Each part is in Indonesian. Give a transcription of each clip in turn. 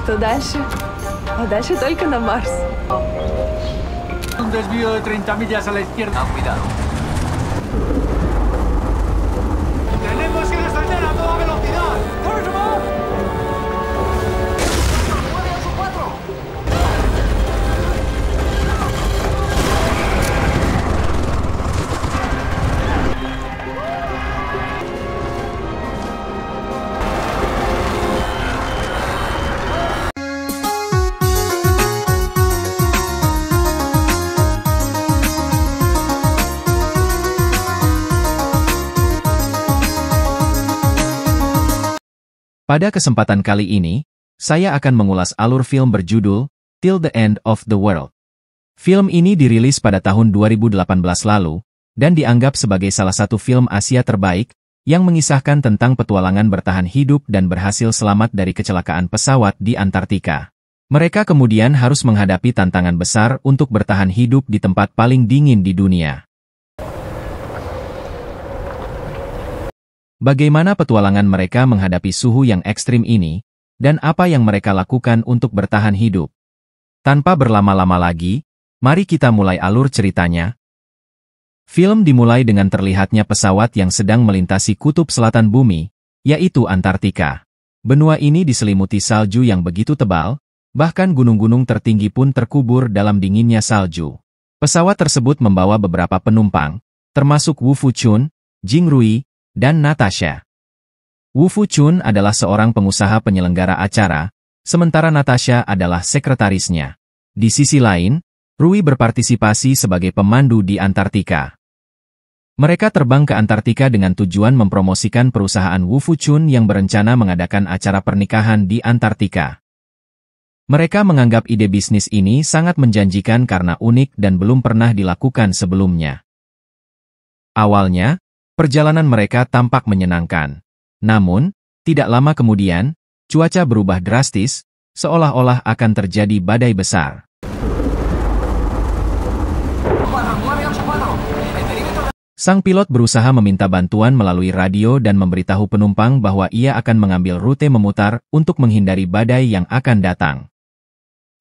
Что дальше? А дальше только на Марс. Un desvío de 30 millas a la izquierda. Cuidado. ¡Tenemos que descender a toda velocidad! ¡Corre, chaval! Pada kesempatan kali ini, saya akan mengulas alur film berjudul Till the End of the World. Film ini dirilis pada tahun 2018 lalu, dan dianggap sebagai salah satu film Asia terbaik, yang mengisahkan tentang petualangan bertahan hidup dan berhasil selamat dari kecelakaan pesawat di Antartika. Mereka kemudian harus menghadapi tantangan besar untuk bertahan hidup di tempat paling dingin di dunia. Bagaimana petualangan mereka menghadapi suhu yang ekstrim ini, dan apa yang mereka lakukan untuk bertahan hidup? Tanpa berlama-lama lagi, mari kita mulai alur ceritanya. Film dimulai dengan terlihatnya pesawat yang sedang melintasi kutub selatan bumi, yaitu Antartika. Benua ini diselimuti salju yang begitu tebal, bahkan gunung-gunung tertinggi pun terkubur dalam dinginnya salju. Pesawat tersebut membawa beberapa penumpang, termasuk Wu Fuchun, Jing Rui, dan Natasha. Wu Fuchun adalah seorang pengusaha penyelenggara acara, sementara Natasha adalah sekretarisnya. Di sisi lain, Rui berpartisipasi sebagai pemandu di Antartika. Mereka terbang ke Antartika dengan tujuan mempromosikan perusahaan Wu Fuchun yang berencana mengadakan acara pernikahan di Antartika. Mereka menganggap ide bisnis ini sangat menjanjikan karena unik dan belum pernah dilakukan sebelumnya. Awalnya, perjalanan mereka tampak menyenangkan. Namun, tidak lama kemudian, cuaca berubah drastis, seolah-olah akan terjadi badai besar. Sang pilot berusaha meminta bantuan melalui radio dan memberitahu penumpang bahwa ia akan mengambil rute memutar untuk menghindari badai yang akan datang.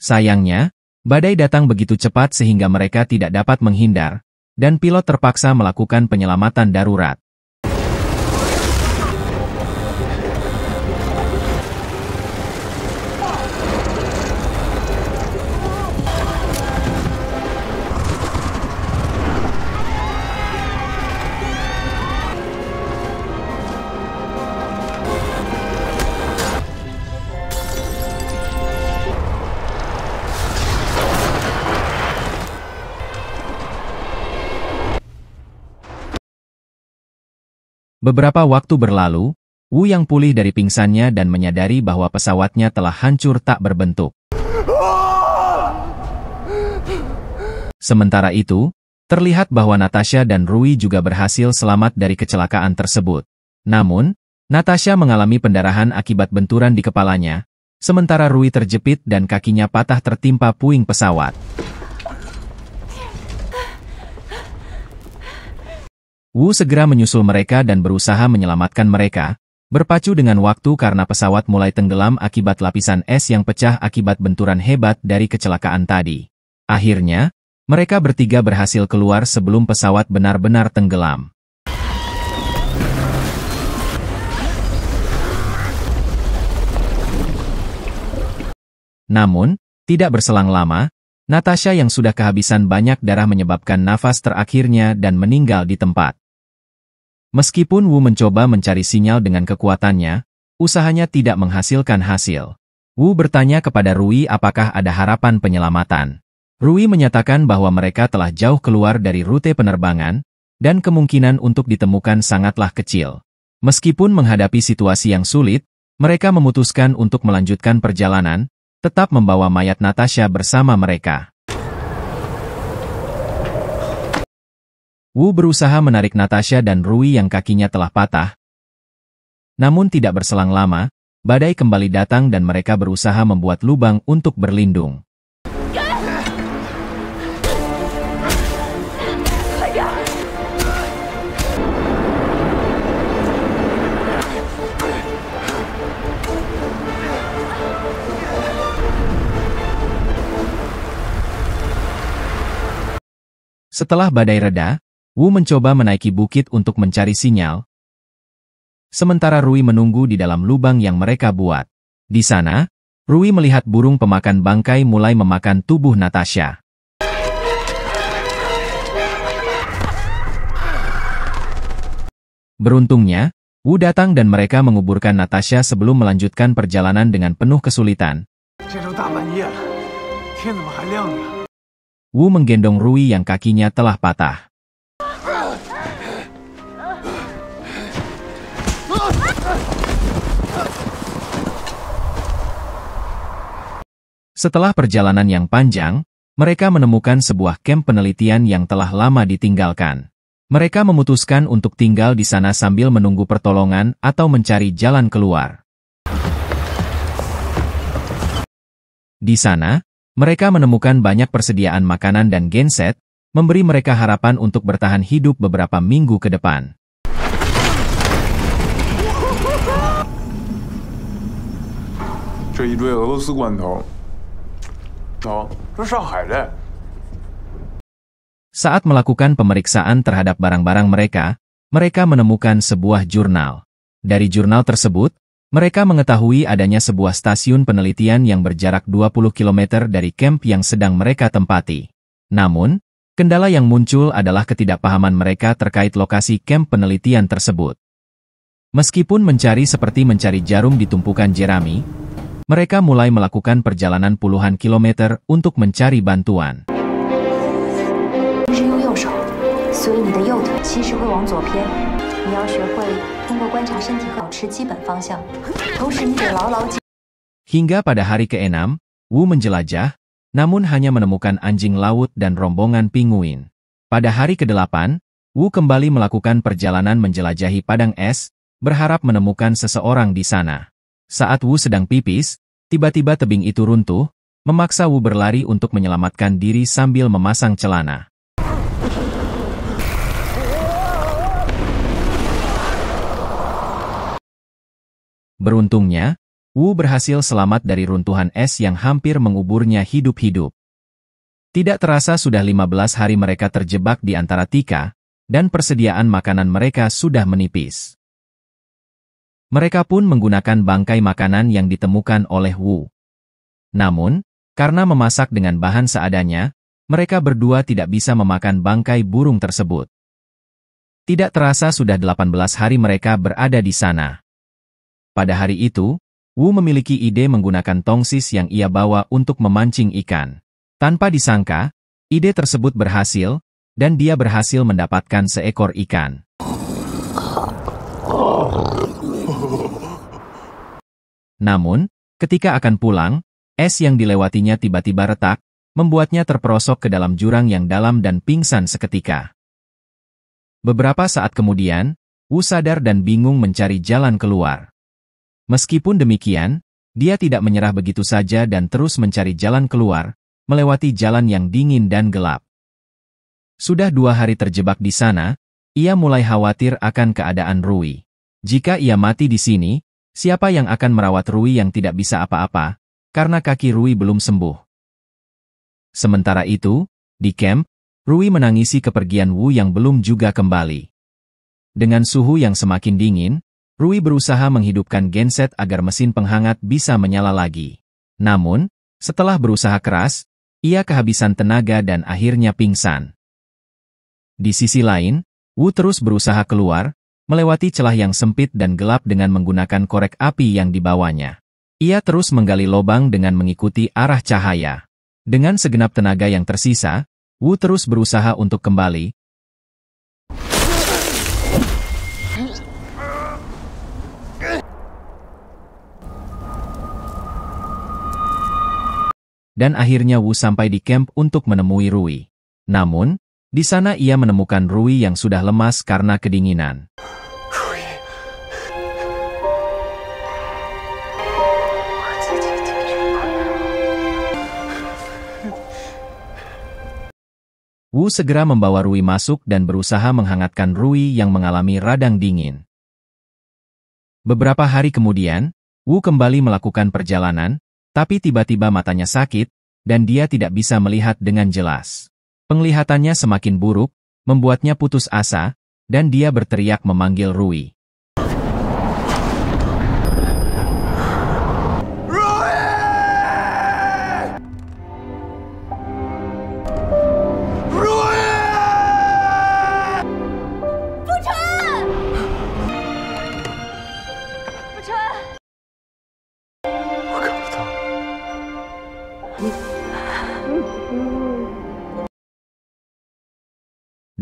Sayangnya, badai datang begitu cepat sehingga mereka tidak dapat menghindar, dan pilot terpaksa melakukan penyelamatan darurat. Beberapa waktu berlalu, Wu yang pulih dari pingsannya dan menyadari bahwa pesawatnya telah hancur tak berbentuk. Sementara itu, terlihat bahwa Natasha dan Rui juga berhasil selamat dari kecelakaan tersebut. Namun, Natasha mengalami pendarahan akibat benturan di kepalanya, sementara Rui terjepit dan kakinya patah tertimpa puing pesawat. Wu segera menyusul mereka dan berusaha menyelamatkan mereka, berpacu dengan waktu karena pesawat mulai tenggelam akibat lapisan es yang pecah akibat benturan hebat dari kecelakaan tadi. Akhirnya, mereka bertiga berhasil keluar sebelum pesawat benar-benar tenggelam. Namun, tidak berselang lama, Natasha yang sudah kehabisan banyak darah menyebabkan nafas terakhirnya dan meninggal di tempat. Meskipun Wu mencoba mencari sinyal dengan kekuatannya, usahanya tidak menghasilkan hasil. Wu bertanya kepada Rui apakah ada harapan penyelamatan. Rui menyatakan bahwa mereka telah jauh keluar dari rute penerbangan, dan kemungkinan untuk ditemukan sangatlah kecil. Meskipun menghadapi situasi yang sulit, mereka memutuskan untuk melanjutkan perjalanan, tetap membawa mayat Natasha bersama mereka. Wu berusaha menarik Natasha dan Rui yang kakinya telah patah. Namun tidak berselang lama, badai kembali datang dan mereka berusaha membuat lubang untuk berlindung. Setelah badai reda, Wu mencoba menaiki bukit untuk mencari sinyal. Sementara Rui menunggu di dalam lubang yang mereka buat. Di sana, Rui melihat burung pemakan bangkai mulai memakan tubuh Natasha. Beruntungnya, Wu datang dan mereka menguburkan Natasha sebelum melanjutkan perjalanan dengan penuh kesulitan. Wu menggendong Rui yang kakinya telah patah. Setelah perjalanan yang panjang, mereka menemukan sebuah kamp penelitian yang telah lama ditinggalkan. Mereka memutuskan untuk tinggal di sana sambil menunggu pertolongan atau mencari jalan keluar. Di sana, mereka menemukan banyak persediaan makanan dan genset, memberi mereka harapan untuk bertahan hidup beberapa minggu ke depan. Saat melakukan pemeriksaan terhadap barang-barang mereka, mereka menemukan sebuah jurnal. Dari jurnal tersebut, mereka mengetahui adanya sebuah stasiun penelitian yang berjarak 20 km dari kamp yang sedang mereka tempati. Namun, kendala yang muncul adalah ketidakpahaman mereka terkait lokasi kamp penelitian tersebut. Meskipun mencari seperti mencari jarum di tumpukan jerami, mereka mulai melakukan perjalanan puluhan kilometer untuk mencari bantuan. Hingga pada hari ke-6, Wu menjelajah, namun hanya menemukan anjing laut dan rombongan pinguin. Pada hari ke-8, Wu kembali melakukan perjalanan menjelajahi padang es, berharap menemukan seseorang di sana. Saat Wu sedang pipis, tiba-tiba tebing itu runtuh, memaksa Wu berlari untuk menyelamatkan diri sambil memasang celana. Beruntungnya, Wu berhasil selamat dari runtuhan es yang hampir menguburnya hidup-hidup. Tidak terasa sudah 15 hari mereka terjebak di antara tika, dan persediaan makanan mereka sudah menipis. Mereka pun menggunakan bangkai makanan yang ditemukan oleh Wu. Namun, karena memasak dengan bahan seadanya, mereka berdua tidak bisa memakan bangkai burung tersebut. Tidak terasa sudah 18 hari mereka berada di sana. Pada hari itu, Wu memiliki ide menggunakan tongsis yang ia bawa untuk memancing ikan. Tanpa disangka, ide tersebut berhasil, dan dia berhasil mendapatkan seekor ikan. Namun, ketika akan pulang, es yang dilewatinya tiba-tiba retak, membuatnya terperosok ke dalam jurang yang dalam dan pingsan seketika. Beberapa saat kemudian, Wu sadar dan bingung mencari jalan keluar. Meskipun demikian, dia tidak menyerah begitu saja dan terus mencari jalan keluar, melewati jalan yang dingin dan gelap. Sudah 2 hari terjebak di sana, ia mulai khawatir akan keadaan Rui. Jika ia mati di sini, siapa yang akan merawat Rui yang tidak bisa apa-apa, karena kaki Rui belum sembuh. Sementara itu, di kamp, Rui menangisi kepergian Wu yang belum juga kembali. Dengan suhu yang semakin dingin, Rui berusaha menghidupkan genset agar mesin penghangat bisa menyala lagi. Namun, setelah berusaha keras, ia kehabisan tenaga dan akhirnya pingsan. Di sisi lain, Wu terus berusaha keluar, melewati celah yang sempit dan gelap dengan menggunakan korek api yang dibawanya. Ia terus menggali lubang dengan mengikuti arah cahaya. Dengan segenap tenaga yang tersisa, Wu terus berusaha untuk kembali. Dan akhirnya Wu sampai di kamp untuk menemui Rui. Namun, di sana ia menemukan Rui yang sudah lemas karena kedinginan. Wu segera membawa Rui masuk dan berusaha menghangatkan Rui yang mengalami radang dingin. Beberapa hari kemudian, Wu kembali melakukan perjalanan, tapi tiba-tiba matanya sakit, dan dia tidak bisa melihat dengan jelas. Penglihatannya semakin buruk, membuatnya putus asa, dan dia berteriak memanggil Rui.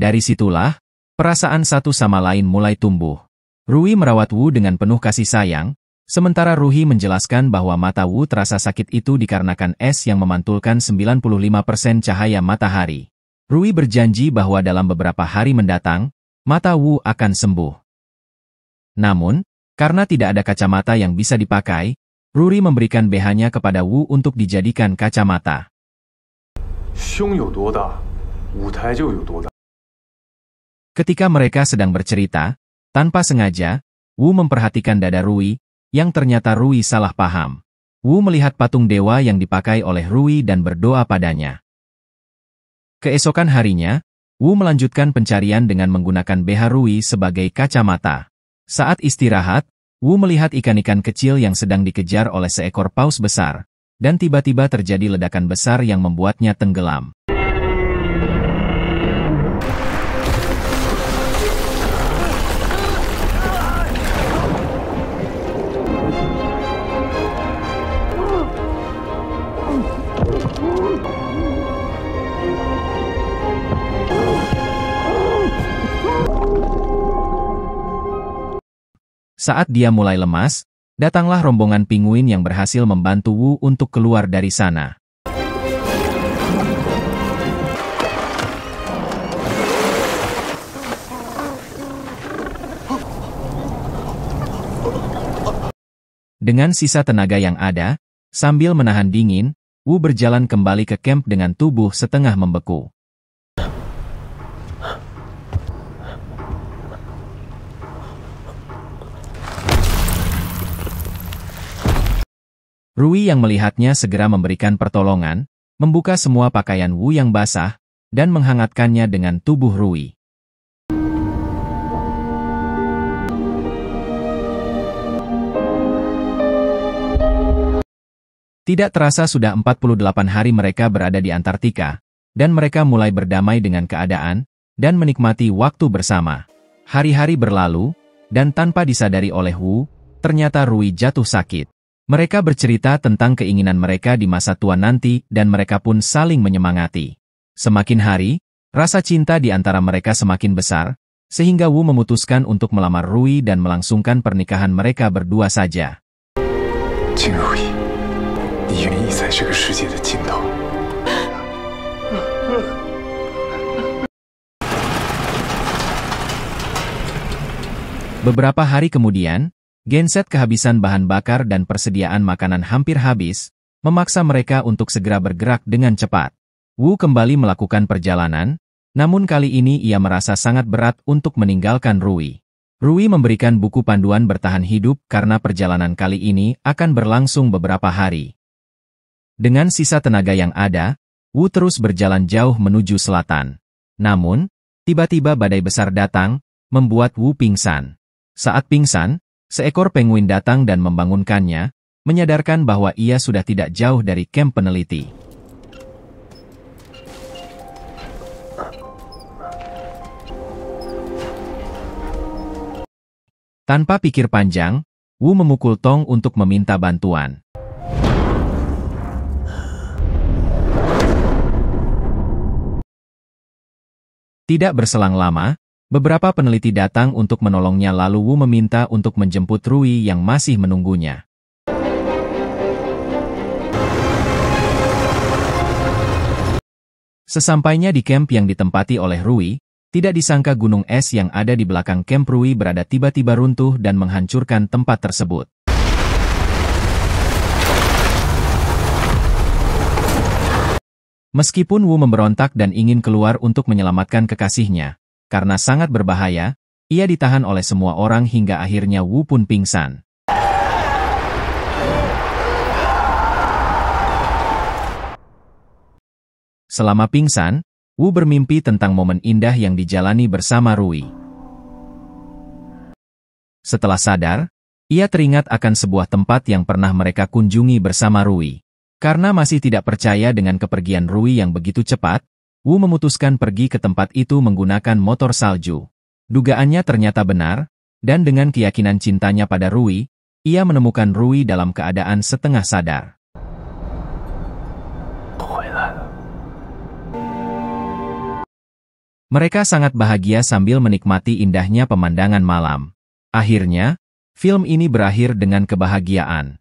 Dari situlah, perasaan satu sama lain mulai tumbuh. Rui merawat Wu dengan penuh kasih sayang, sementara Ruhi menjelaskan bahwa mata Wu terasa sakit itu dikarenakan es yang memantulkan 95% cahaya matahari. Rui berjanji bahwa dalam beberapa hari mendatang, mata Wu akan sembuh. Namun, karena tidak ada kacamata yang bisa dipakai, Ruri memberikan BH-nya kepada Wu untuk dijadikan kacamata. 胸有多大，舞台就有多大。 Ketika mereka sedang bercerita, tanpa sengaja, Wu memperhatikan dada Rui, yang ternyata Rui salah paham. Wu melihat patung dewa yang dipakai oleh Rui dan berdoa padanya. Keesokan harinya, Wu melanjutkan pencarian dengan menggunakan BH Rui sebagai kacamata. Saat istirahat, Wu melihat ikan-ikan kecil yang sedang dikejar oleh seekor paus besar, dan tiba-tiba terjadi ledakan besar yang membuatnya tenggelam. Saat dia mulai lemas, datanglah rombongan penguin yang berhasil membantu Wu untuk keluar dari sana. Dengan sisa tenaga yang ada, sambil menahan dingin, Wu berjalan kembali ke camp dengan tubuh setengah membeku. Rui yang melihatnya segera memberikan pertolongan, membuka semua pakaian Wu yang basah, dan menghangatkannya dengan tubuh Rui. Tidak terasa sudah 48 hari mereka berada di Antartika, dan mereka mulai berdamai dengan keadaan, dan menikmati waktu bersama. Hari-hari berlalu, dan tanpa disadari oleh Wu, ternyata Rui jatuh sakit. Mereka bercerita tentang keinginan mereka di masa tua nanti dan mereka pun saling menyemangati. Semakin hari, rasa cinta di antara mereka semakin besar, sehingga Wu memutuskan untuk melamar Rui dan melangsungkan pernikahan mereka berdua saja.金如意，你愿意在这个世界的尽头？ Beberapa hari kemudian, Genset kehabisan bahan bakar dan persediaan makanan hampir habis, memaksa mereka untuk segera bergerak dengan cepat. Wu kembali melakukan perjalanan, namun kali ini ia merasa sangat berat untuk meninggalkan Rui. Rui memberikan buku panduan bertahan hidup karena perjalanan kali ini akan berlangsung beberapa hari. Dengan sisa tenaga yang ada, Wu terus berjalan jauh menuju selatan. Namun, tiba-tiba badai besar datang, membuat Wu pingsan. Saat pingsan, seekor penguin datang dan membangunkannya, menyadarkan bahwa ia sudah tidak jauh dari kamp peneliti. Tanpa pikir panjang, Wu memukul tong untuk meminta bantuan. Tidak berselang lama, beberapa peneliti datang untuk menolongnya lalu Wu meminta untuk menjemput Rui yang masih menunggunya. Sesampainya di camp yang ditempati oleh Rui, tidak disangka gunung es yang ada di belakang camp Rui berada tiba-tiba runtuh dan menghancurkan tempat tersebut. Meskipun Wu memberontak dan ingin keluar untuk menyelamatkan kekasihnya, karena sangat berbahaya, ia ditahan oleh semua orang hingga akhirnya Wu pun pingsan. Selama pingsan, Wu bermimpi tentang momen indah yang dijalani bersama Rui. Setelah sadar, ia teringat akan sebuah tempat yang pernah mereka kunjungi bersama Rui. Karena masih tidak percaya dengan kepergian Rui yang begitu cepat, Wu memutuskan pergi ke tempat itu menggunakan motor salju. Dugaannya ternyata benar, dan dengan keyakinan cintanya pada Rui, ia menemukan Rui dalam keadaan setengah sadar. Mereka sangat bahagia sambil menikmati indahnya pemandangan malam. Akhirnya, film ini berakhir dengan kebahagiaan.